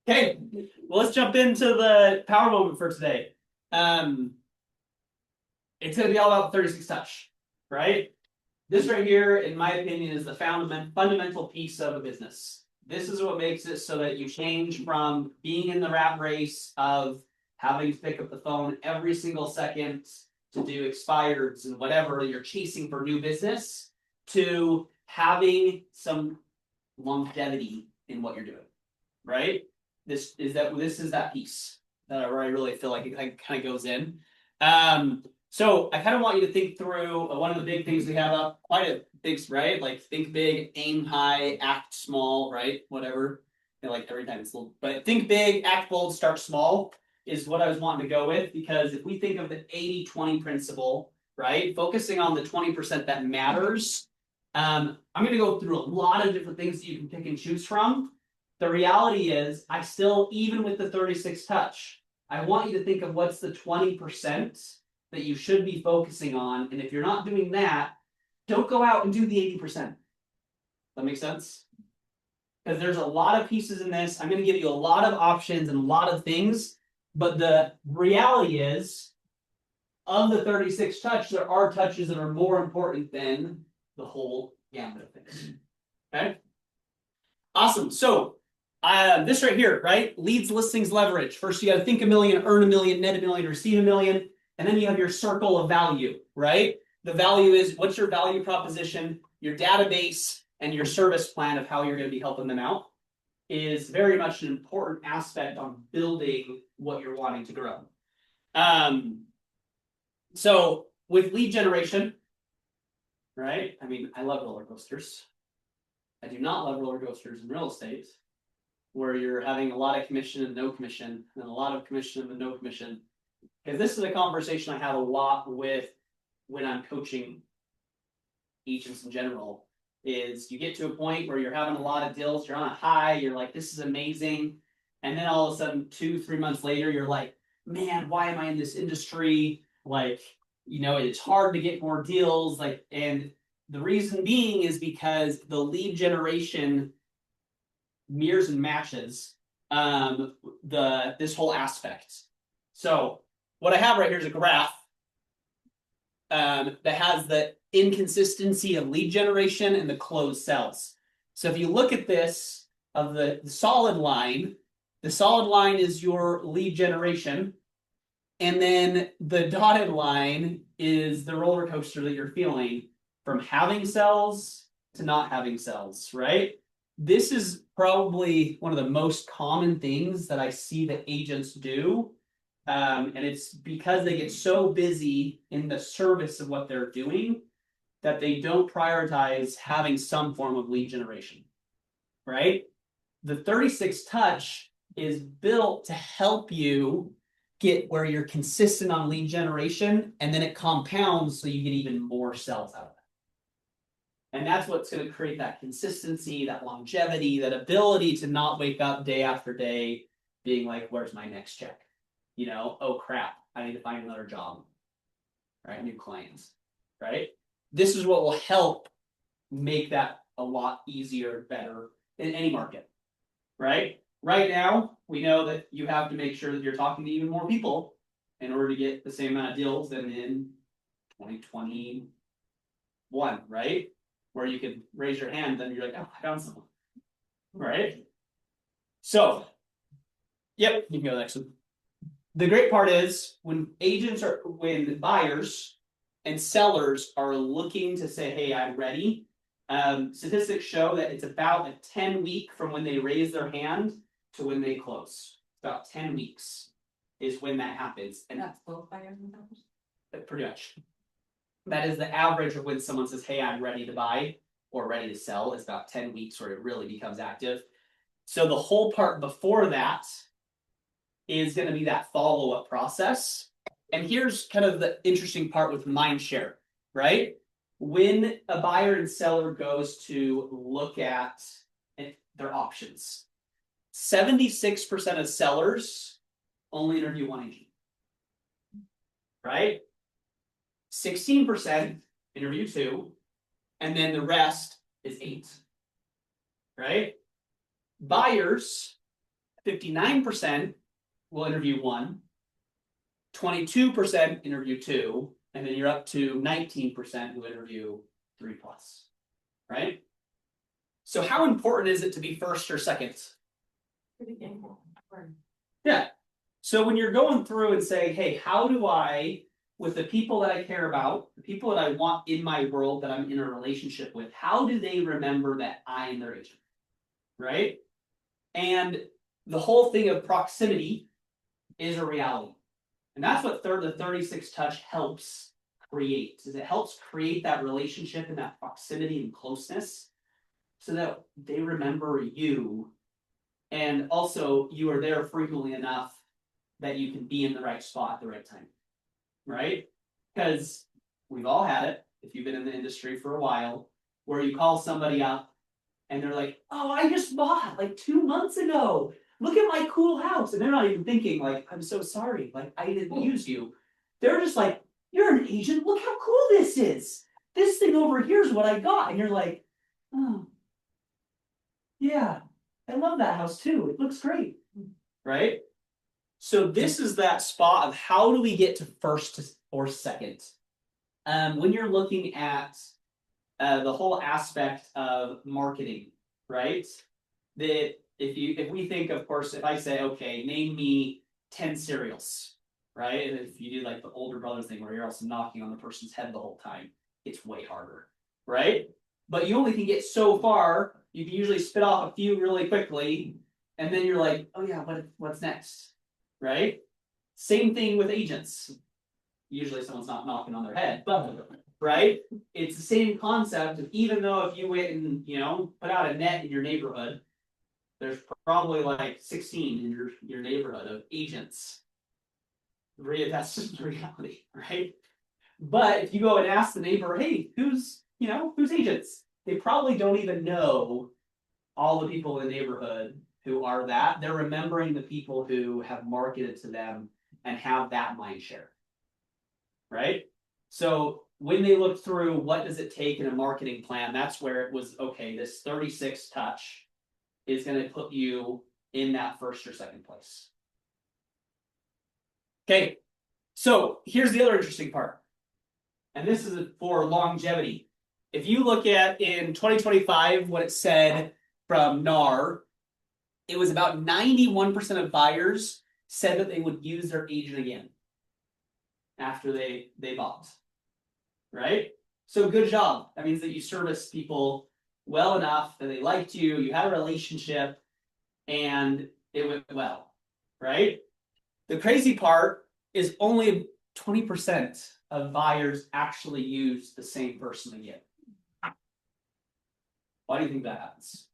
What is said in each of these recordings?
Okay, well, let's jump into the power moment for today. Um, it's going to be all about 36 touch, right? This right here, in my opinion, is the fundamental piece of a business. This is what makes it so that you change from being in the rat race of having to pick up the phone every single second to do expireds and whatever you're chasing for new business to having some longevity in what you're doing, right? This is that piece that where I really feel like it kind of goes in. So I kind of want you to think through one of the big things we have up, quite a big, right? Like think big, aim high, act small, right? Whatever. Like every time it's a little, but think big, act bold, start small is what I was wanting to go with because if we think of the 80-20 principle, right? Focusing on the 20% that matters. I'm going to go through a lot of different things that you can pick and choose from. The reality is, I still, even with the 36 touch, I want you to think of what's the 20% that you should be focusing on. And if you're not doing that, don't go out and do the 80%. That makes sense? Because there's a lot of pieces in this. I'm going to give you a lot of options and a lot of things. But the reality is, of the 36 touch, there are touches that are more important than the whole gamut of things. Okay? Awesome. So this right here, right? Leads, listings, leverage. First, you got to think a million, earn a million, net a million, receive a million. And then you have your circle of value, right? The value is what's your value proposition, your database, and your service plan of how you're going to be helping them out is very much an important aspect on building what you're wanting to grow. So with lead generation, right? I mean, I love roller coasters. I do not love roller coasters in real estate, where you're having a lot of commission and no commission, and a lot of commission and no commission. Because this is a conversation I have a lot with when I'm coaching agents in general. Is you get to a point where you're having a lot of deals, you're on a high, you're like, this is amazing. And then all of a sudden, 2-3 months later, you're like, man, why am I in this industry? Like, it's hard to get more deals. Like, and the reason being is because the lead generation mirrors and matches this whole aspect. So what I have right here is a graph that has the inconsistency of lead generation and the closed cells. So if you look at this of the solid line is your lead generation, and then the dotted line is the roller coaster that you're feeling from having cells to not having cells, right? This is probably one of the most common things that I see that agents do. And it's because they get so busy in the service of what they're doing that they don't prioritize having some form of lead generation, right? The 36 touch is built to help you get where you're consistent on lead generation, and then it compounds so you get even more cells out of it. And that's what's going to create that consistency, that longevity, that ability to not wake up day after day being like, where's my next check? Oh crap, I need to find another job, right? New clients, right? This is what will help make that a lot easier, better in any market, right? Right now, we know that you have to make sure that you're talking to even more people in order to get the same amount of deals than in 2021, right? Where you could raise your hand, then you're like, oh, I found someone, right? So, yep, you can go next one. The great part is when buyers and sellers are looking to say, hey, I'm ready, statistics show that it's about a 10-week from when they raise their hand to when they close. About 10 weeks is when that happens. And that's both buyers and sellers? Pretty much. That is the average of when someone says, hey, I'm ready to buy or ready to sell. It's about 10 weeks where it really becomes active. So the whole part before that is going to be that follow-up process. And here's kind of the interesting part with mindshare, right? When a buyer and seller goes to look at their options, 76% of sellers only interview one agent, right? 16% interview two, and then the rest is 8, right? Buyers 59% will interview 1, 22% interview 2, and then you're up to 19% who interview 3+. Right? So how important is it to be first or second? Pretty important. Yeah. So when you're going through and say, hey, how do I, with the people that I care about, the people that I want in my world that I'm in a relationship with, how do they remember that I am their agent? Right? And the whole thing of proximity is a reality. And that's what the 36 touch helps create, is it helps create that relationship and that proximity and closeness so that they remember you. And also you are there frequently enough that you can be in the right spot at the right time, right? Because we've all had it, if you've been in the industry for a while, where you call somebody up and they're like, oh, I just bought like 2 months ago. Look at my cool house. And they're not even thinking like, I'm so sorry, like I didn't use you. They're just like, you're an agent, look how cool this is. This thing over here is what I got. And you're like, oh, yeah, I love that house too. It looks great, right? So this is that spot of how do we get to first or second? When you're looking at the whole aspect of marketing, right? That if we think, of course, if I say, okay, name me 10 cereals, right? And if you do like the older brother thing where you're also knocking on the person's head the whole time, it's way harder, right? But you only can get so far. You can usually spit off a few really quickly, and then you're like, oh yeah, what's next? Right? Same thing with agents. Usually someone's not knocking on their head, but right? It's the same concept of even though if you went and put out a net in your neighborhood, there's probably like 16 in your neighborhood of agents. That's just the reality, right? But if you go and ask the neighbor, hey, who's agents? They probably don't even know all the people in the neighborhood who are that. They're remembering the people who have marketed to them and have that mind share, right? So when they look through what does it take in a marketing plan, that's where it was, okay, this 36 touch is going to put you in that first or second place. Okay, so here's the other interesting part. And this is for longevity. If you look at in 2025, what it said from NAR, it was about 91% of buyers said that they would use their agent again after they bought, right? So good job. That means that you serviced people well enough that they liked you, you had a relationship, and it went well, right? The crazy part is only 20% of buyers actually use the same person again. Why do you think that happens?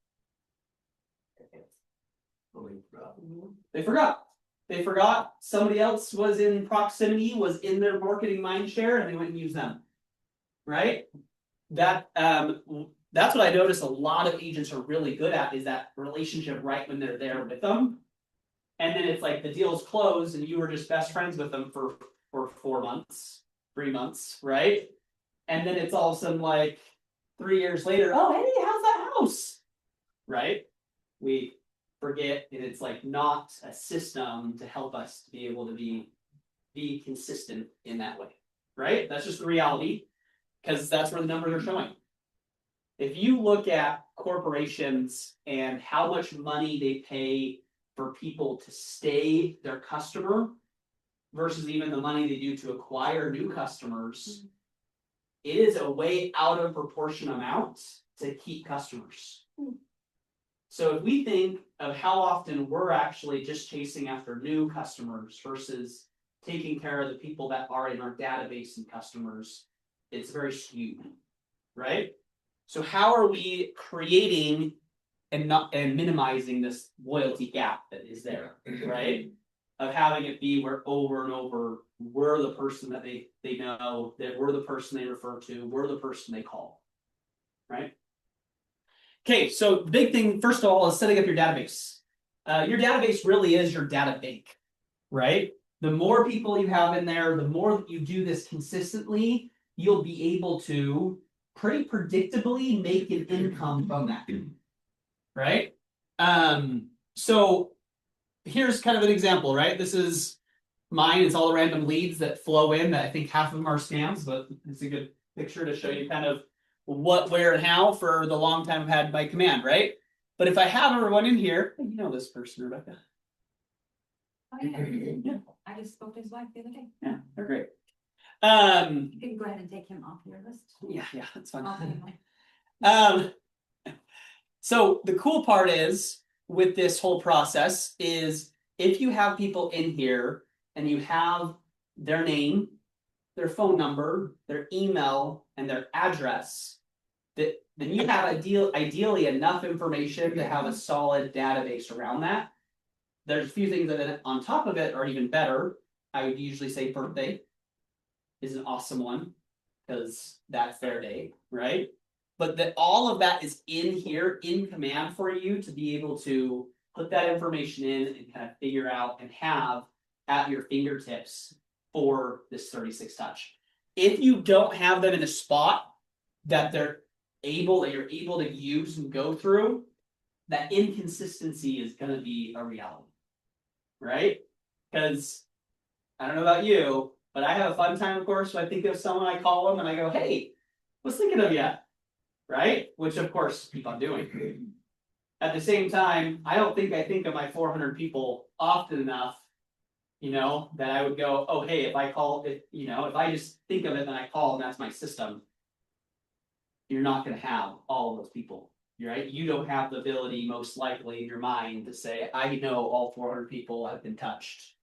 They forgot. They forgot somebody else was in proximity, was in their marketing mind share, and they went and used them. Right? That's what I notice a lot of agents are really good at, is that relationship right when they're there with them. And then it's like the deal's closed and you were just best friends with them for 4 months, 3 months, right? And then it's all of a sudden like 3 years later, oh hey, how's that house? Right? We forget, and it's like not a system to help us to be able to be consistent in that way, right? That's just the reality, because that's where the numbers are showing. If you look at corporations and how much money they pay for people to stay their customer versus even the money they do to acquire new customers, it is a way out of proportion amount to keep customers. So if we think of how often we're actually just chasing after new customers versus taking care of the people that are in our database and customers, it's very skewed, right? So how are we creating and minimizing this loyalty gap that is there, right? Of having it be where over and over, we're the person that they know, that we're the person they refer to, we're the person they call, right? Okay, so the big thing, first of all, is setting up your database. Your database really is your data bank, right? The more people you have in there, the more that you do this consistently, you'll be able to pretty predictably make an income from that, right? So here's kind of an example, right? This is mine. It's all the random leads that flow in that I think half of them are scams, but it's a good picture to show you kind of what, where, and how for the long time I've had my command, right? But if I have everyone in here, you know this person, Rebecca. Oh, yeah. Yeah. I just spoke to his wife the other day. Yeah, they're great. You can go ahead and take him off your list. Yeah, that's fine. Okay. So the cool part is with this whole process is if you have people in here and you have their name, their phone number, their email, and their address, then you have ideally enough information to have a solid database around that. There's a few things that on top of it are even better. I would usually say birthday is an awesome one because that's their day, right? But that all of that is in here in command for you to be able to put that information in and kind of figure out and have at your fingertips for this 36 touch. If you don't have them in a spot that you're able to use and go through, that inconsistency is going to be a reality, right? Because I don't know about you, but I have a fun time, of course, when I think of someone, I call them and I go, hey, was thinking of you, right? Which of course keep on doing. At the same time, I don't think I think of my 400 people often enough, that I would go, oh, hey, if I call it, if I just think of it and I call and that's my system, you're not going to have all of those people, right? You don't have the ability, most likely, in your mind to say, I know all 400 people have been touched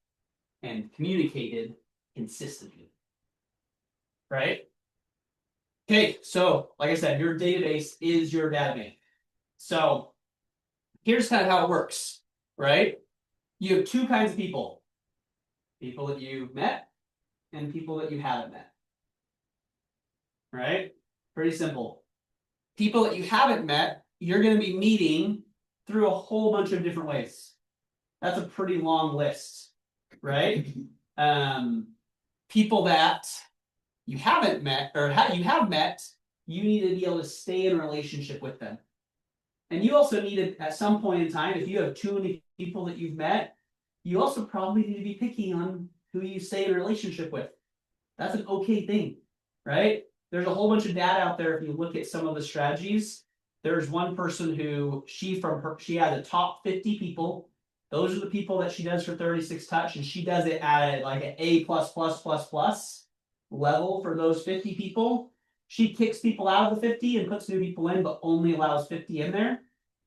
and communicated consistently, right? Okay, so like I said, your database is your database. So here's kind of how it works, right? You have two kinds of people. People that you've met and people that you haven't met. Right? Pretty simple. People that you haven't met, you're going to be meeting through a whole bunch of different ways. That's a pretty long list, right? People that you haven't met or you have met, you need to be able to stay in a relationship with them. And you also need to, at some point in time, if you have too many people that you've met, you also probably need to be picky on who you stay in a relationship with. That's an okay thing, right? There's a whole bunch of data out there. If you look at some of the strategies, there's one person who she has a top 50 people. Those are the people that she does for 36 touch, and she does it at like an A++++ level for those 50 people. She kicks people out of the 50 and puts new people in, but only allows 50 in there.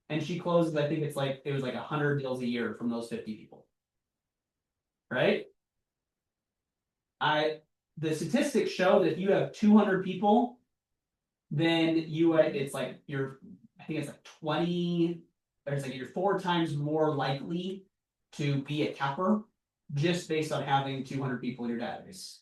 And she closes, I think it was like 100 deals a year from those 50 people. Right? The statistics show that if you have 200 people, then it's like I think it's like 20, or it's like you're 4 times more likely to be a capper just based on having 200 people in your database.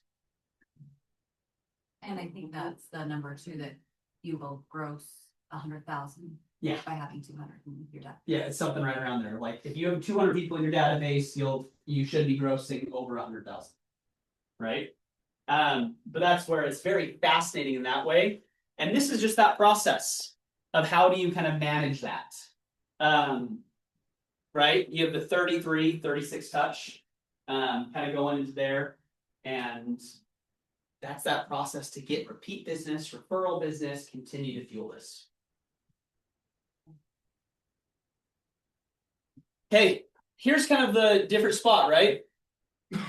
And I think that's the number too, that you will gross 100,000. Yeah. By having 200 in your database. Yeah, it's something right around there. Like if you have 200 people in your database, you should be grossing over 100,000, right? But that's where it's very fascinating in that way. And this is just that process of how do you kind of manage that, right? You have the 33, 36 touch, kind of going into there, and that's that process to get repeat business, referral business, continue to fuel this. Okay, here's kind of the different spot, right?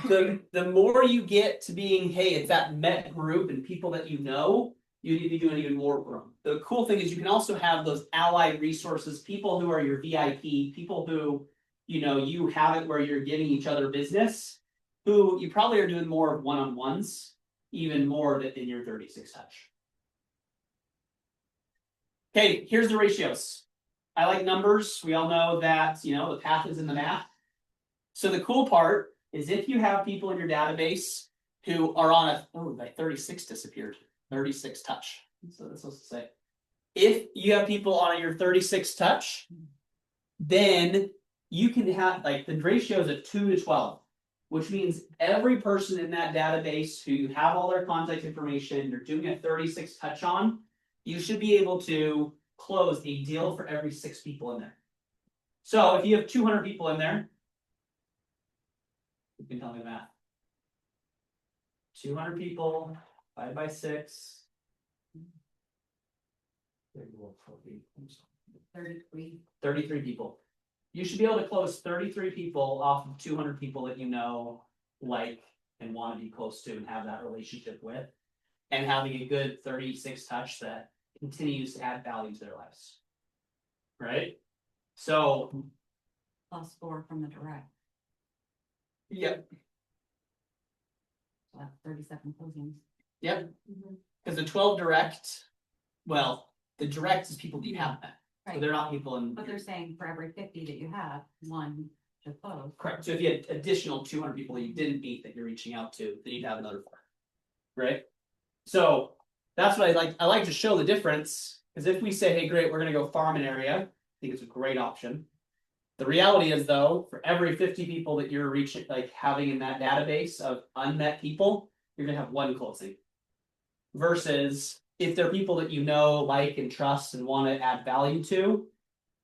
The more you get to being, hey, it's that met group and people that you know, you need to be doing even more for them. The cool thing is you can also have those allied resources, people who are your VIP, people who, you have it where you're giving each other business, who you probably are doing more of one-on-ones, even more in your 36 touch. Okay, here's the ratios. I like numbers. We all know that, the path is in the math. So the cool part is if you have people in your database who are on like 36 disappeared, 36 touch. So that's supposed to say. If you have people on your 36 touch, then you can have, like, the ratio is a 2 to 12, which means every person in that database who you have all their contact information, you're doing a 36 touch on, you should be able to close a deal for every 6 people in there. So if you have 200 people in there, You can tell me the math. 200 people, 5 by 6. 33. 33 people. You should be able to close 33 people off of 200 people that you know, like, and want to be close to and have that relationship with. And having a good 36 touch that continues to add value to their lives. Right? So, Plus 4 from the direct, yep, so that's 37 closings. yep. Because the 12 direct, well, the direct is people that you haven't met. So Right. they're not people in. But they're saying for every 50 that you have, 1 to close. Correct. So if you had additional 200 people that you didn't meet that you're reaching out to, then you'd have another 4. Right? So that's what I like to show the difference. Because if we say, hey, great, we're gonna go farm an area, I think it's a great option. The reality is though, for every 50 people that you're reaching, like having in that database of unmet people, you're gonna have 1 closing. Versus if they're people that you know, like, and trust and want to add value to,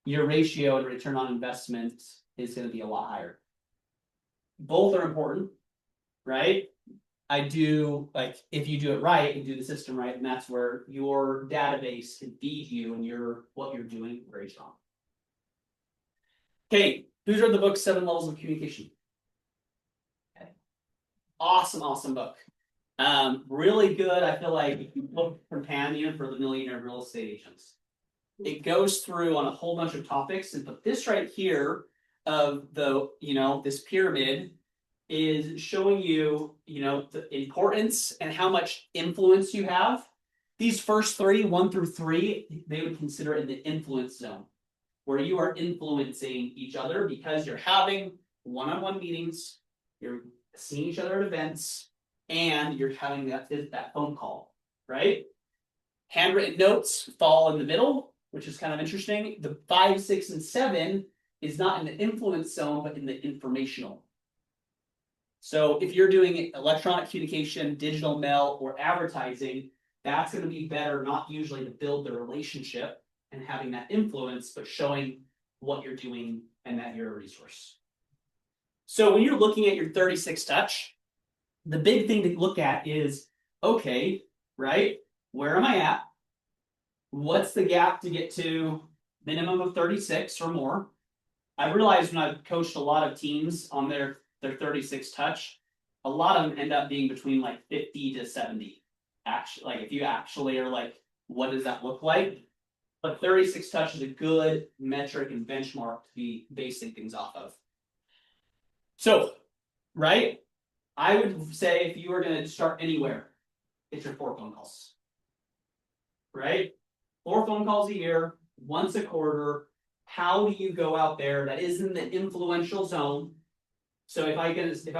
your ratio and return on investment is going to be a lot higher. Both are important, right? I do, like, if you do it right and do the system right, and that's where your database can feed you and what you're doing very strong. Okay, who's read the book 7 Levels of Communication? Okay. Awesome book. Really good. I feel like book companion for the millionaire real estate agents. It goes through on a whole bunch of topics, but this right here of the, this pyramid is showing you, the importance and how much influence you have. These first 3, 1 through 3, they would consider in the influence zone, where you are influencing each other because you're having one-on-one meetings, you're seeing each other at events, and you're having that phone call, right? Handwritten notes fall in the middle, which is kind of interesting. The 5, 6, and 7 is not in the influence zone, but in the informational. So if you're doing electronic communication, digital mail, or advertising, that's going to be better, not usually to build the relationship and having that influence, but showing what you're doing and that you're a resource. So when you're looking at your 36 touch, the big thing to look at is, okay, right, where am I at? What's the gap to get to minimum of 36 or more? I realized when I've coached a lot of teams on their 36 touch, a lot of them end up being between like 50 to 70. Actually, like if you actually are like, what does that look like? But 36 touch is a good metric and benchmark to be basing things off of. So, right? I would say if you were going to start anywhere, it's your 4 phone calls. Right? 4 phone calls a year, once a quarter. How do you go out there that is in the influential zone? So if I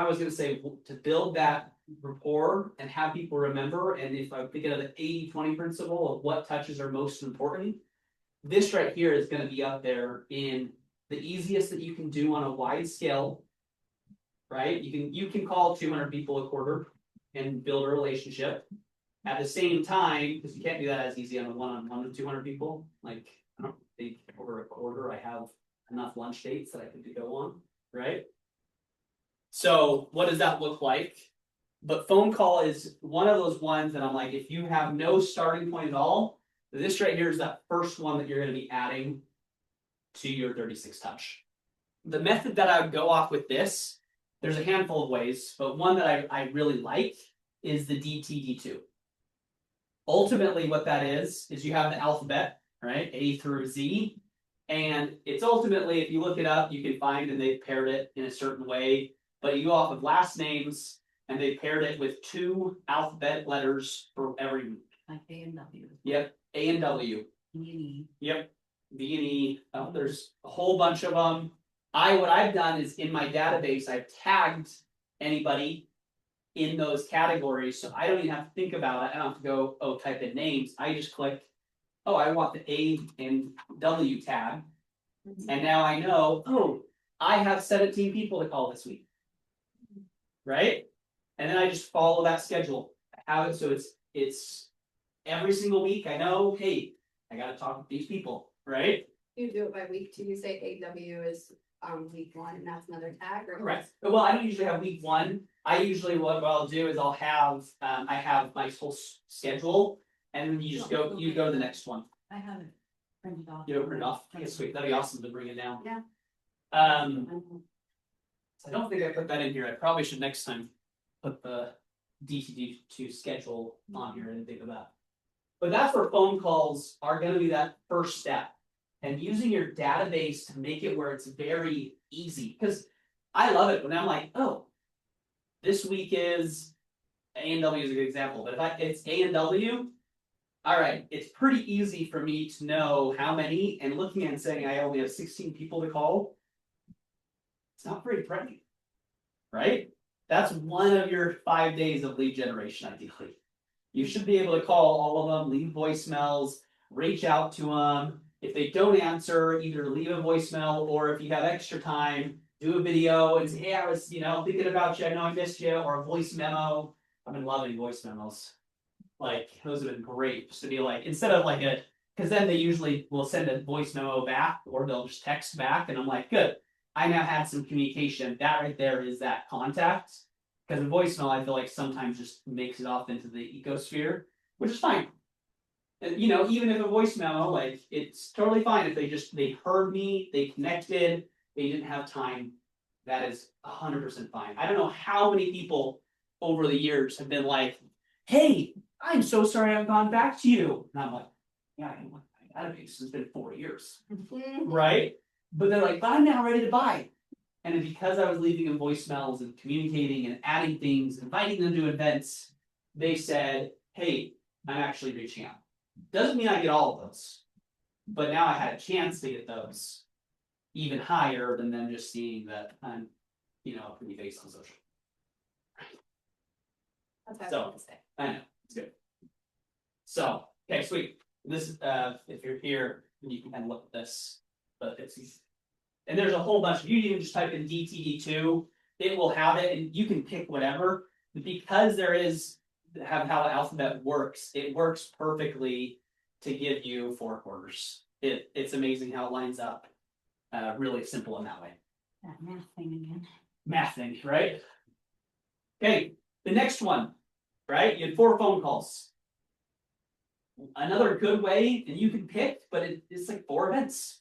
was going to say to build that rapport and have people remember, and if I think of the 80-20 principle of what touches are most important, this right here is going to be up there in the easiest that you can do on a wide scale. Right? You can call 200 people a quarter and build a relationship. At the same time, because you can't do that as easy on a one-on-one with 200 people. Like, I don't think over a quarter I have enough lunch dates that I could go on, right? So what does that look like? But phone call is one of those ones that I'm like, if you have no starting point at all, this right here is that first one that you're going to be adding to your 36 touch. The method that I would go off with this, there's a handful of ways, but one that I really like is the DTD2. Ultimately, what that is you have the alphabet, right? A through Z. And it's ultimately, if you look it up, you can find and they've paired it in a certain way. But you go off of last names and they paired it with 2 alphabet letters for every week. Like A and W. Yep, A and W. E. Yep, V and E. There's a whole bunch of them. What I've done is in my database, I've tagged anybody in those categories, so I don't even have to think about it. I don't have to go, type in names. I just click, I want the A and W tag, and now I know, I have 17 people to call this week, right? And then I just follow that schedule. I have it so it's every single week. I know, hey, I got to talk with these people, right? You do it by week too. You say AW is on week one, and that's another tag, or? Correct. Well, I don't usually have week one. I usually what I'll do is I'll have, I have my whole schedule. And then you just go to the next one. I have it printed off. You open it off. Okay, sweet. That'd be awesome to bring it down. Yeah. So I don't think I put that in here. I probably should next time put the DTD2 schedule on here and think of that. But that's where phone calls are gonna be that first step. And using your database to make it where it's very easy, because I love it when I'm like, oh, this week is A&W is a good example, but if it's A&W, all right, it's pretty easy for me to know how many, and looking and saying I only have 16 people to call. It's not very pretty, right? That's one of your 5 days of lead generation, ideally. You should be able to call all of them, leave voicemails, reach out to them. If they don't answer, either leave a voicemail, or if you have extra time, do a video and say, hey, I was, thinking about you, I know I missed you, or a voice memo. I've been loving voice memos. Like, those have been great, just to be like, instead of like because then they usually will send a voice memo back, or they'll just text back, and I'm like, good, I now had some communication. That right there is that contact. Because a voicemail, I feel like sometimes just makes it off into the ecosphere, which is fine. And, even if a voice memo, like, it's totally fine if they heard me, they connected, they didn't have time. That is 100% fine. I don't know how many people over the years have been like, hey, I'm so sorry I haven't gone back to you. And I'm like, yeah, I gotta be, it's been 4 years. Right? But they're like, but I'm now ready to buy. And because I was leaving them voicemails and communicating and adding things, inviting them to events, they said, hey, I'm actually reaching out. Doesn't mean I get all of those, but now I had a chance to get those even higher than them just seeing that I'm, a pretty face on social. That's what I So, was gonna say. I know, it's good. So, okay, sweet. This is, if you're here, you can kind of look at this, but it's easy. And there's a whole bunch. If you even just type in DTD2, it will have it, and you can pick whatever. Because there is how the alphabet works, it works perfectly to give you 4 quarters. It's amazing how it lines up. Really simple in that way. That math thing again. Math thing, right? Okay, the next one, right? You had 4 phone calls. Another good way, and you can pick, but it's like 4 events,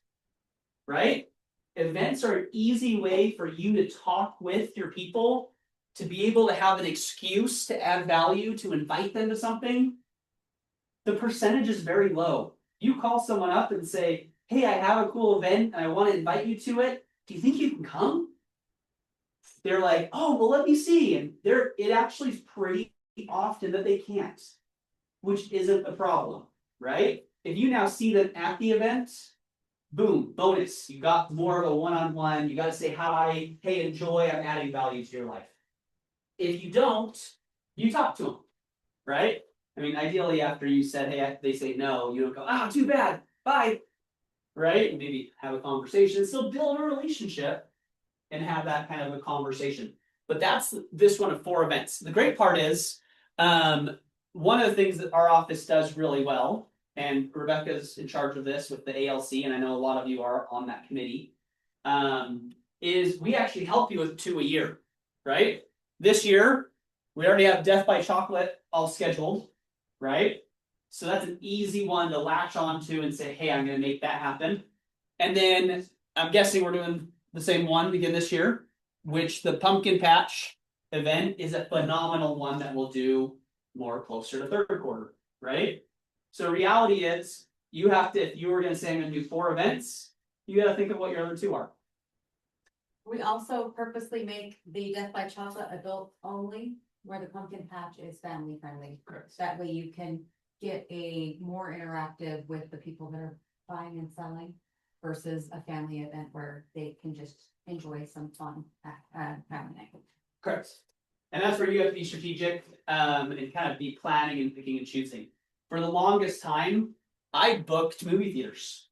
right? Events are an easy way for you to talk with your people, to be able to have an excuse to add value, to invite them to something. The percentage is very low. You call someone up and say, hey, I have a cool event and I want to invite you to it. Do you think you can come? They're like, oh, well, let me see. And it actually is pretty often that they can't, which isn't a problem, right? If you now see them at the event, boom, bonus. You got more of a one-on-one. You got to say hi. Hey, enjoy. I'm adding value to your life. If you don't, you talk to them, right? I mean, ideally, after you said, hey, they say no, you don't go, oh, too bad. Bye. Right? Maybe have a conversation, still build a relationship and have that kind of a conversation. But that's this one of 4 events. The great part is, one of the things that our office does really well, and Rebecca's in charge of this with the ALC, and I know a lot of you are on that committee, is we actually help you with 2 a year, right? This year, we already have Death by Chocolate all scheduled, right? So that's an easy one to latch onto and say, hey, I'm going to make that happen. And then I'm guessing we're doing the same one again this year, which the pumpkin patch event is a phenomenal one that we'll do more closer to 3rd quarter, right? So reality is, you have to, if you were going to say I'm going to do 4 events, you got to think of what your other 2 are. We also purposely make the Death by Chocolate adult only, where the pumpkin patch is family friendly. Correct. That way you can get a more interactive with the people that are buying and selling versus a family event where they can just enjoy some fun family night. Correct. And that's where you have to be strategic and kind of be planning and picking and choosing. For the longest time, I booked movie theaters.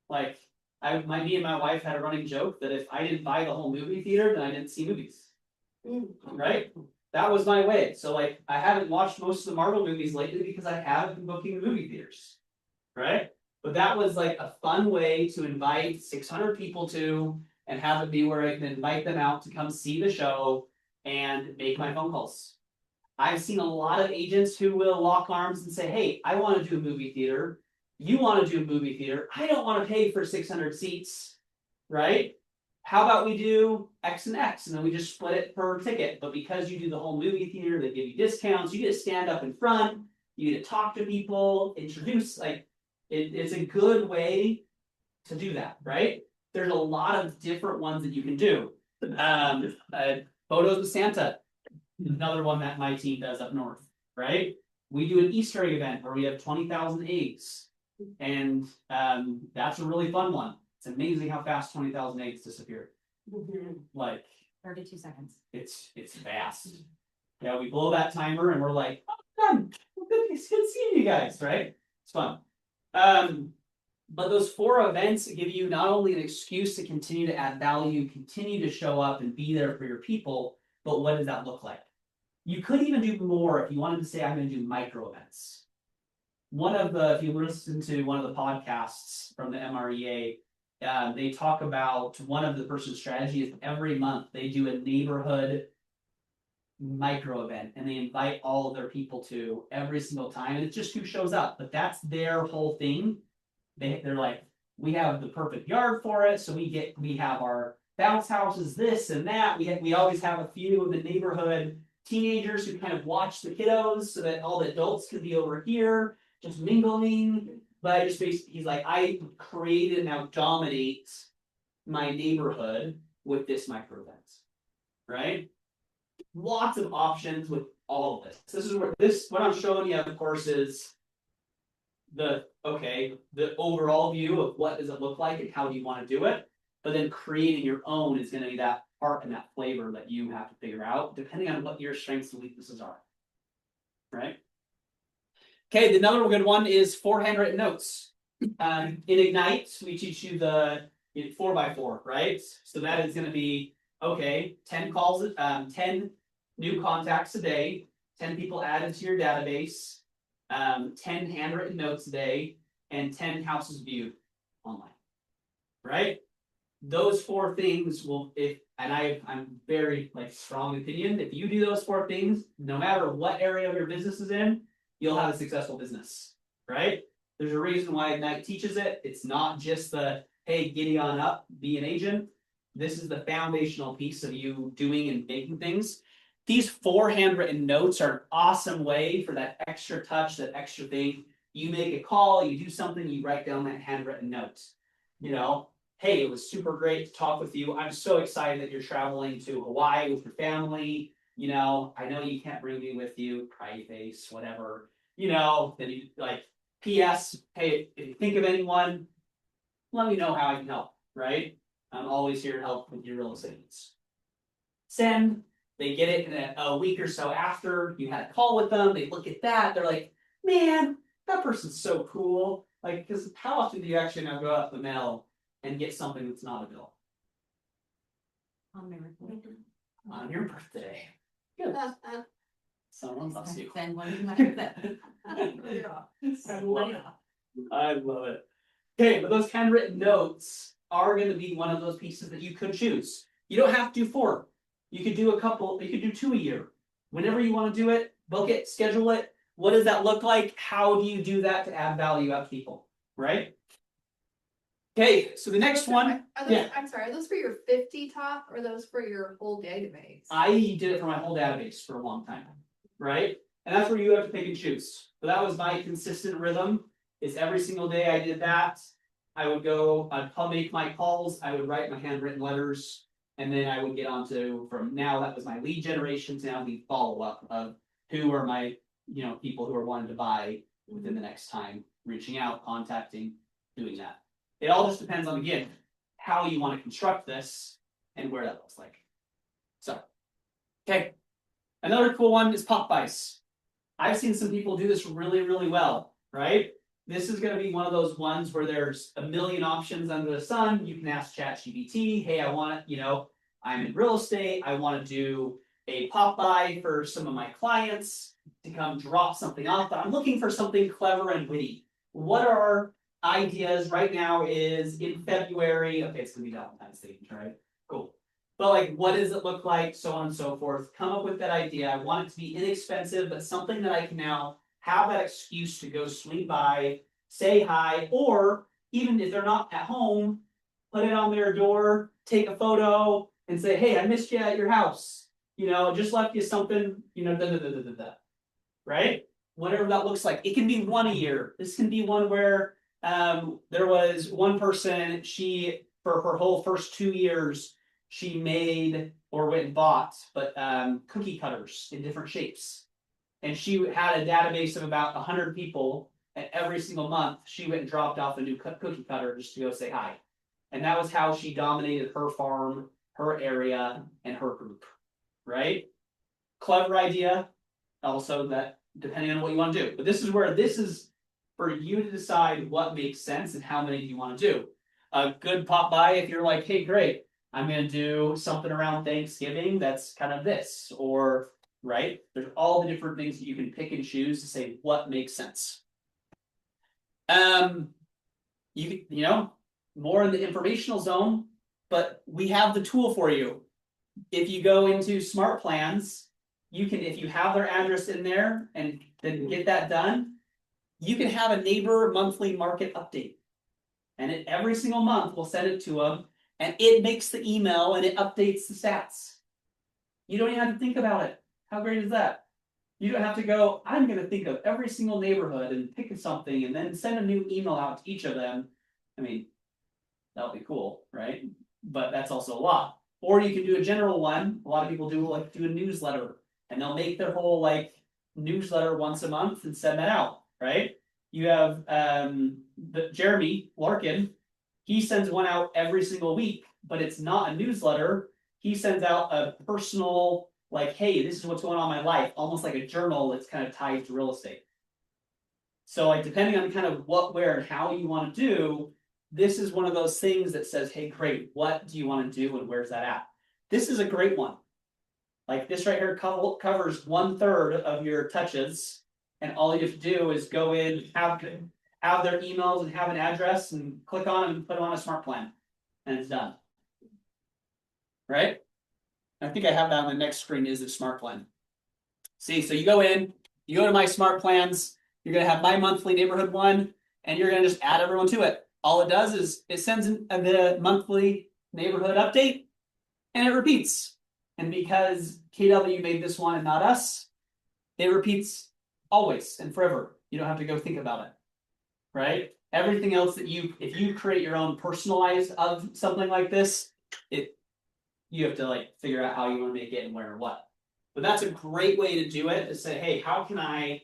Like, me and my wife had a running joke that if I didn't buy the whole movie theater, then I didn't see movies. Right? That was my way. So like, I haven't watched most of the Marvel movies lately because I haven't been booking the movie theaters. Right? But that was like a fun way to invite 600 people to, and have it be where I can invite them out to come see the show and make my phone calls. I've seen a lot of agents who will lock arms and say, hey, I want to do a movie theater. You want to do a movie theater. I don't want to pay for 600 seats, right? How about we do X and X, and then we just split it per ticket. But because you do the whole movie theater, they give you discounts. You get to stand up in front. You get to talk to people, introduce. Like it's a good way to do that, right? There's a lot of different ones that you can do. Photos with Santa, another one that my team does up north, right? We do an Easter egg event where we have 20,000 eggs, and that's a really fun one. It's amazing how fast 20,000 eggs disappear. Like 32 seconds. it's fast. Yeah, we blow that timer and we're like, oh, done. Well, it's good seeing you guys, right? It's fun. But those 4 events give you not only an excuse to continue to add value, continue to show up and be there for your people, but what does that look like? You could even do more if you wanted to say, I'm going to do micro events. If you listen to one of the podcasts from the MREA, they talk about one of the person's strategies is every month they do a neighborhood micro event and they invite all of their people to every single time, and it's just who shows up, but that's their whole thing. They're like, we have the perfect yard for it, so we have our bounce houses, this and that. We always have a few of the neighborhood teenagers who kind of watch the kiddos so that all the adults could be over here just mingling. But he's like, I create and now dominate my neighborhood with this micro events, right? Lots of options with all of this. This is where what I'm showing you, of course, is the overall view of what does it look like and how do you want to do it. But then creating your own is going to be that part and that flavor that you have to figure out depending on what your strengths and weaknesses are, right? Okay, another good one is 4 handwritten notes. In Ignite, we teach you the 4x4, right? So that is going to be 10 calls, 10 new contacts a day, 10 people added to your database, 10 handwritten notes a day, and 10 houses viewed online, right? Those 4 things will, I'm very strong opinion. If you do those 4 things, no matter what area of your business is in, you'll have a successful business, right? There's a reason why Ignite teaches it. It's not just the, hey, giddy on up, be an agent. This is the foundational piece of you doing and making things. These 4 handwritten notes are an awesome way for that extra touch, that extra thing. You make a call, you do something, you write down that handwritten note. You know, hey, it was super great to talk with you. I'm so excited that you're traveling to Hawaii with your family. You know, I know you can't bring me with you, cry face, whatever. You know, then you P.S. Hey, if you think of anyone, let me know how I can help, right? I'm always here to help with your real estate needs. Send, they get it in a week or so after you had a call with them, they look at that, they're like, man, that person's so cool. Because how often do you actually now go out to the mail and get something that's not a bill? On my birthday. On your birthday. Good. Someone loves you. Then what is my birthday? I love it. Okay, but those handwritten notes are going to be one of those pieces that you could choose. You don't have to do 4. You could do a couple, you could do 2 a year. Whenever you want to do it, book it, schedule it. What does that look like? How do you do that to add value out to people, right? Okay, so the next one, I'm sorry, are those for your 50 top or those for your whole database? I did it for my whole database for a long time, right? And that's where you have to pick and choose. But that was my consistent rhythm, is every single day I did that. I'd make my calls, I would write my handwritten letters, and then I would get on to, from now, that was my lead generation to now the follow-up of who are my, people who are wanting to buy within the next time, reaching out, contacting, doing that. It all just depends on, again, how you want to construct this and where that looks like. So, okay. Another cool one is pop buys. I've seen some people do this really, really well, right? This is going to be one of those ones where there's a million options under the sun. You can ask ChatGPT, hey, I want, I'm in real estate. I want to do a pop buy for some of my clients to come drop something off. But I'm looking for something clever and witty. What are ideas right now is in February, okay, it's gonna be Valentine's Day, right? Cool. But like, what does it look like, so on and so forth, come up with that idea, I want it to be inexpensive, but something that I can now have that excuse to go swing by, say hi, or even if they're not at home, put it on their door, take a photo, and say, hey, I missed you at your house. You know, just left you something, you know, da. Right? Whatever that looks like. It can be one a year. This can be one where there was one person, she, for her whole first 2 years, she made or went and bought, but cookie cutters in different shapes. And she had a database of about 100 people, and every single month she went and dropped off a new cookie cutter just to go say hi. And that was how she dominated her farm, her area, and her group. Right? Clever idea. Also, that depending on what you want to do. But this is where this is for you to decide what makes sense and how many do you want to do. A good pop by if you're like, hey, great, I'm going to do something around Thanksgiving that's kind of this, or right? There's all the different things that you can pick and choose to say what makes sense. You know, more in the informational zone, but we have the tool for you. If you go into Smart Plans, you can, if you have their address in there and then get that done, you can have a neighbor monthly market update. And it, every single month we'll send it to them, and it makes the email and it updates the stats. You don't even have to think about it. How great is that? You don't have to go, I'm going to think of every single neighborhood and pick something and then send a new email out to each of them. I mean, that'll be cool, right? But that's also a lot. Or you can do a general one. A lot of people do a newsletter, and they'll make their whole like newsletter once a month and send that out, right? You have Jeremy Larkin, he sends one out every single week, but it's not a newsletter. He sends out a personal, like, hey, this is what's going on in my life, almost like a journal that's kind of tied to real estate. So like depending on kind of what, where, and how you want to do, this is one of those things that says, hey, great, what do you want to do and where's that at? This is a great one. Like this right here covers 1/3 of your touches, and all you have to do is go in, have their emails and have an address, and click on them and put them on a smart plan, and it's done. Right? I think I have that on the next screen is the smart plan. See, so you go in, you go to my smart plans, you're gonna have my monthly neighborhood one, and you're gonna just add everyone to it. All it does is it sends the monthly neighborhood update, and it repeats. And because KW made this one and not us, it repeats always and forever. You don't have to go think about it, right? Everything else that if you create your own personalized of something like this, you have to like figure out how you want to make it and where and what. But that's a great way to do it, to say, hey, how can I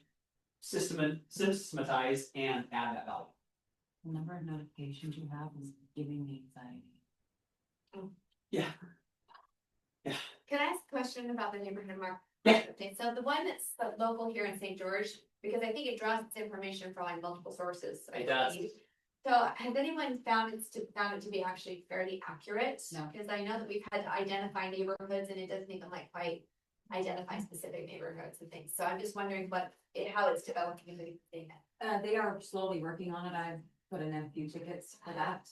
systematize and add that value? The number of notifications you have is giving me anxiety. Yeah. Can I ask a question about the neighborhood mark? Yeah. Okay, so the one that's local here in St. George, because I think it draws its information from like multiple sources. I It does. believe. So has anyone found it to be actually fairly accurate? No. Because I know that we've had to identify neighborhoods and it doesn't even like quite identify specific neighborhoods and things. So I'm just wondering how it's developing in the thing. They are slowly working on it. I've put in a few tickets for that.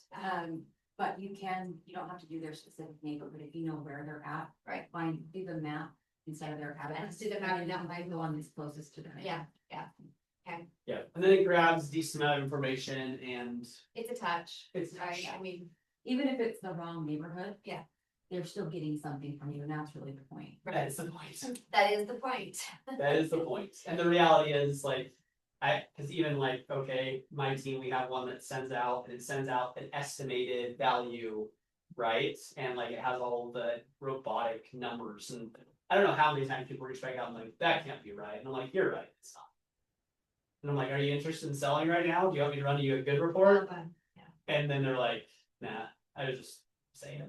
But you don't have to do their specific neighborhood if you know where they're at. Right. Do the map instead of their address. Let's do the map, And yeah. then find the one that's closest to them. Yeah. Yeah. And then it grabs a decent amount of information and It's a touch, it's right? I mean, Even if it's the wrong neighborhood. Yeah. They're still getting something from you, and that's really the point. that is the point. that is the point. That is the point. And the reality is like because even like, okay, my team, we have one that sends out an estimated value, right? And like it has all the robotic numbers, and I don't know how many times people reach back out and like, that can't be right. And I'm like, you're right, it's not. And I'm like, are you interested in selling right now? Do you want me to run you a good report? And then they're like, nah, I was just saying.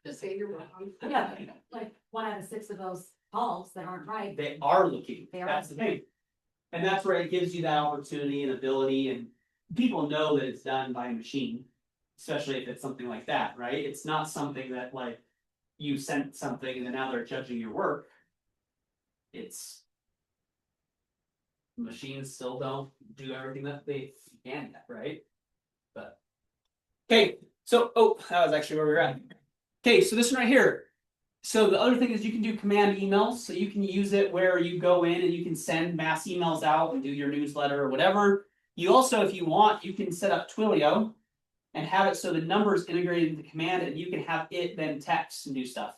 Just say you're wrong. Yeah, like 1 out of 6 of those calls that aren't right. They are looking. They are. That's the thing. And that's where it gives you that opportunity and ability, and people know that it's done by a machine, especially if it's something like that, right? It's not something that like you sent something and then now they're judging your work. It's Machines still don't do everything that they can yet, right? But okay, so that was actually where we were at. Okay, so this one right here. So the other thing is you can do command emails, so you can use it where you go in and you can send mass emails out and do your newsletter or whatever. You also, if you want, you can set up Twilio and have it so the number is integrated into command and you can have it then text and do stuff.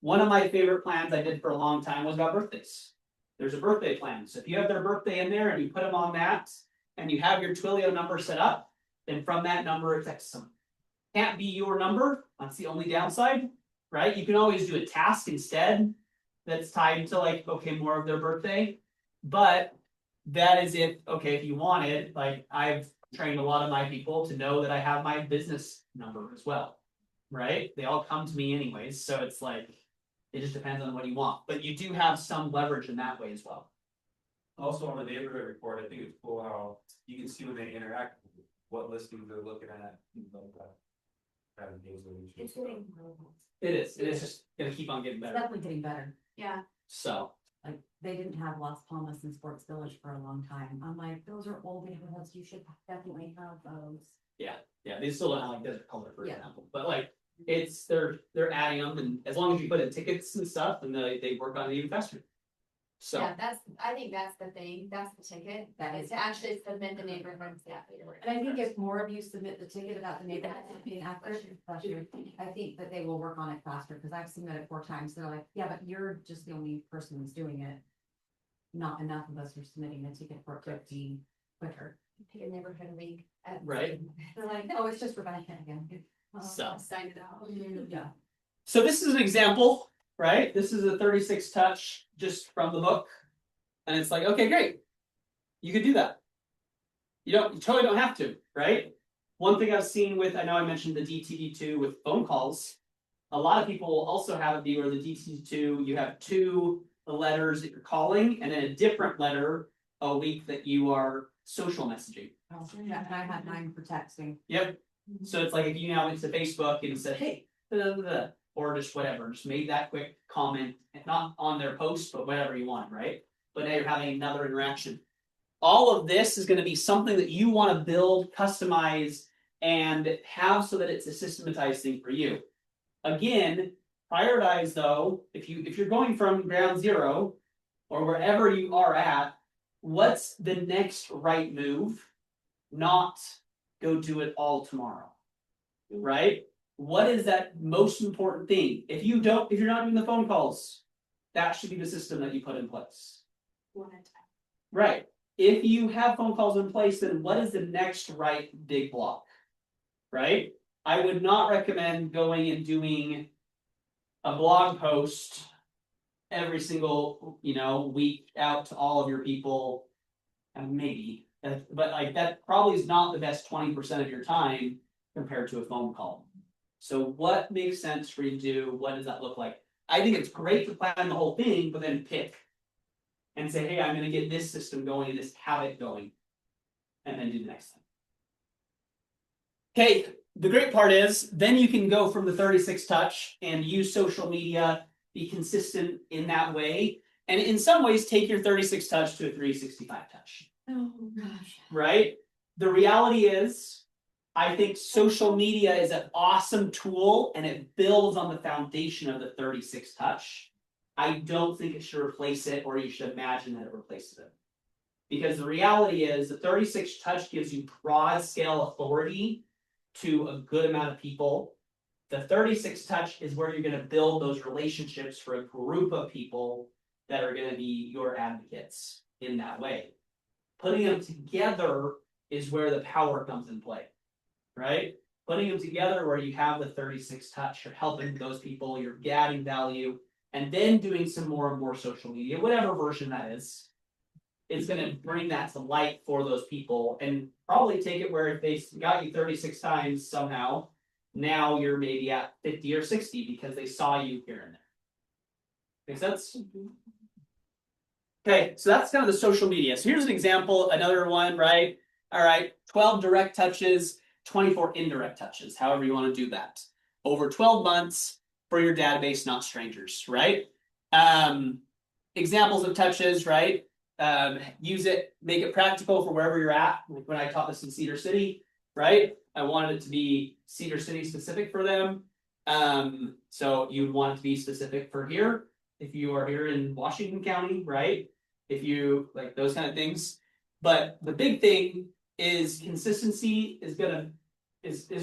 One of my favorite plans I did for a long time was about birthdays. There's a birthday plan. So if you have their birthday in there and you put them on that and you have your Twilio number set up, then from that number it texts them. Can't be your number, that's the only downside, right? You can always do a task instead that's tied to like, okay, more of their birthday. But that is if, okay, if you wanted, like I've trained a lot of my people to know that I have my business number as well, right? They all come to me anyways, so it's like, it just depends on what you want, but you do have some leverage in that way as well. Also on the neighborhood report, I think it's cool how you can see when they interact, what listings they're looking at, things like that. Having those It's relations. getting, It is just gonna keep on getting It's better, definitely getting better. yeah, so. Like, they didn't have Las Palmas and Sports Village for a long time. I'm like, those are old neighborhoods, you should definitely have those. Yeah, they still don't have like desert color, for Yeah. example, but like, it's, they're adding them, and as long as you put in tickets and stuff, and they work on it even faster. So, yeah, I think that's the thing, that's the ticket, That is is. to actually submit the neighborhoods, yeah. And I think if more of you submit the ticket about the neighborhood being accurate, I think that they will work on it faster, because I've submitted 4 times, they're like, yeah, but you're just the only person who's doing it. Not enough of us are submitting a ticket for it to be quicker. Pick a neighborhood league. Right. They're like, oh, it's just Rebecca again. So. Sign it out. Yeah. so this is an example, right? This is a 36 touch just from the book. And it's like, okay, great. You could do that. You totally don't have to, right? One thing I've seen with, I know I mentioned the DTD2 with phone calls. A lot of people also have it be where the DTD2, you have 2 letters that you're calling and then a different letter a week that you are social messaging. Yeah, and I had mine for texting. Yep. So it's like if you now went to Facebook and said, hey, da, da, da, da, or just whatever, just made that quick comment, not on their post, but whatever you want, right? But now you're having another interaction. All of this is going to be something that you want to build, customize, and have so that it's a systematized thing for you. Again, prioritize though, if you're going from ground zero or wherever you are at, what's the next right move? Not go do it all tomorrow. Right? What is that most important thing? If you're not doing the phone calls, that should be the system that you put in place. One at a time. Right. If you have phone calls in place, then what is the next right big block? Right? I would not recommend going and doing a blog post every single, week out to all of your people. And maybe, but like that probably is not the best 20% of your time compared to a phone call. So what makes sense for you to do? What does that look like? I think it's great to plan the whole thing, but then pick and say, hey, I'm going to get this system going and just have it going, and then do the next thing. Okay, the great part is then you can go from the 36 touch and use social media, be consistent in that way, and in some ways take your 36 touch to a 365 touch. Oh, gosh. Right? The reality is, I think social media is an awesome tool and it builds on the foundation of the 36 touch. I don't think it should replace it, or you should imagine that it replaces it. Because the reality is the 36 touch gives you broad scale authority to a good amount of people. The 36 touch is where you're going to build those relationships for a group of people that are going to be your advocates in that way. Putting them together is where the power comes in play, right? Putting them together where you have the 36 touch, you're helping those people, you're adding value, and then doing some more and more social media, whatever version that is going to bring that to light for those people and probably take it where if they got you 36 times somehow, now you're maybe at 50 or 60 because they saw you here and there. Make sense? Okay, so that's kind of the social media. So here's an example, another one, right? All right, 12 direct touches, 24 indirect touches, however you want to do that. Over 12 months for your database, not strangers, right? Examples of touches, right? use it, make it practical for wherever you're at, like when I taught this in Cedar City, right? I wanted it to be Cedar City specific for them. So you'd want it to be specific for here, if you are here in Washington County, right? If you like those kind of things. But the big thing is consistency is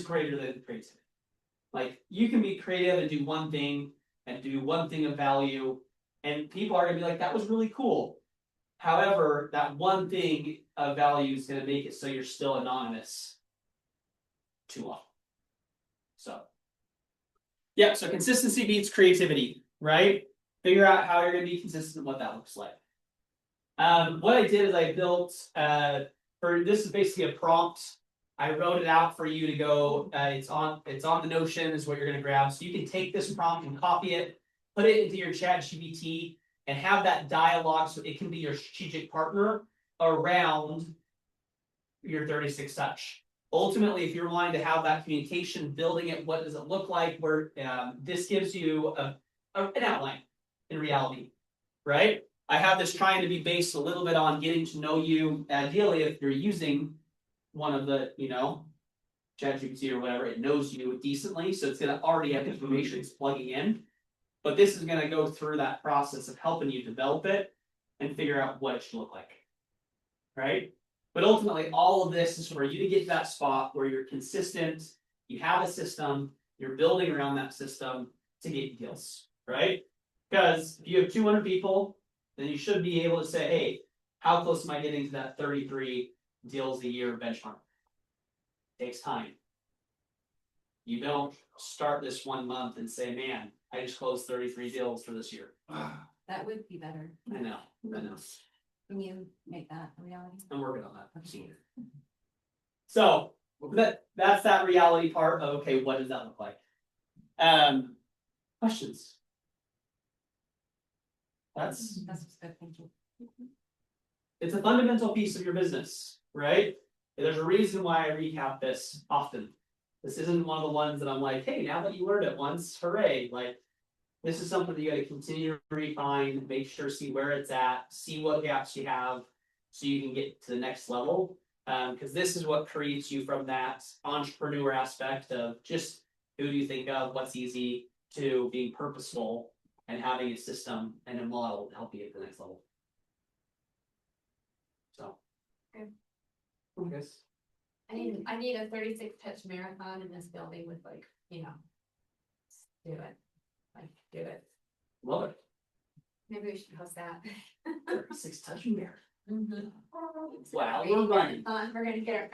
greater than creativity. Like you can be creative and do one thing of value, and people are gonna be like, that was really cool. However, that one thing of value is gonna make it so you're still anonymous too long. So yeah, so consistency beats creativity, right? Figure out how you're gonna be consistent, what that looks like. What I did is I built for this is basically a prompt. I wrote it out for you to go. It's on the Notion is what you're gonna grab. So you can take this prompt and copy it, put it into your ChatGPT, and have that dialogue so it can be your strategic partner around your 36 touch. Ultimately, if you're wanting to have that communication, building it, what does it look like? Where this gives you an outline in reality, right? I have this trying to be based a little bit on getting to know you. Ideally, if you're using one of the, ChatGPT or whatever, it knows you decently, so it's gonna already have information it's plugging in. But this is gonna go through that process of helping you develop it and figure out what it should look like. Right? But ultimately, all of this is for you to get to that spot where you're consistent, you have a system, you're building around that system to get deals, right? Because if you have 200 people, then you should be able to say, hey, how close am I getting to that 33 deals a year benchmark? Takes time. You don't start this 1 month and say, man, I just closed 33 deals for this year. That would be better. I know. Can you make that a reality? I'm working on that. So that's that reality part of, okay, what does that look like? Questions? That's good, thank you. It's a fundamental piece of your business, right? There's a reason why I recap this often. This isn't one of the ones that I'm like, hey, now that you learned it once, hooray. Like, this is something that you gotta continue to refine, make sure, see where it's at, see what gaps you have, so you can get to the next level. Because this is what creates you from that entrepreneur aspect of just who do you think of, what's easy, to being purposeful and having a system and a model to help you get to the next level. So. Okay. Yes. I need a 36 touch marathon in this building with like, do it. Do it. Love it. Maybe we should host that. 36 touching there. Mhm. Wow, we're running. We're gonna get our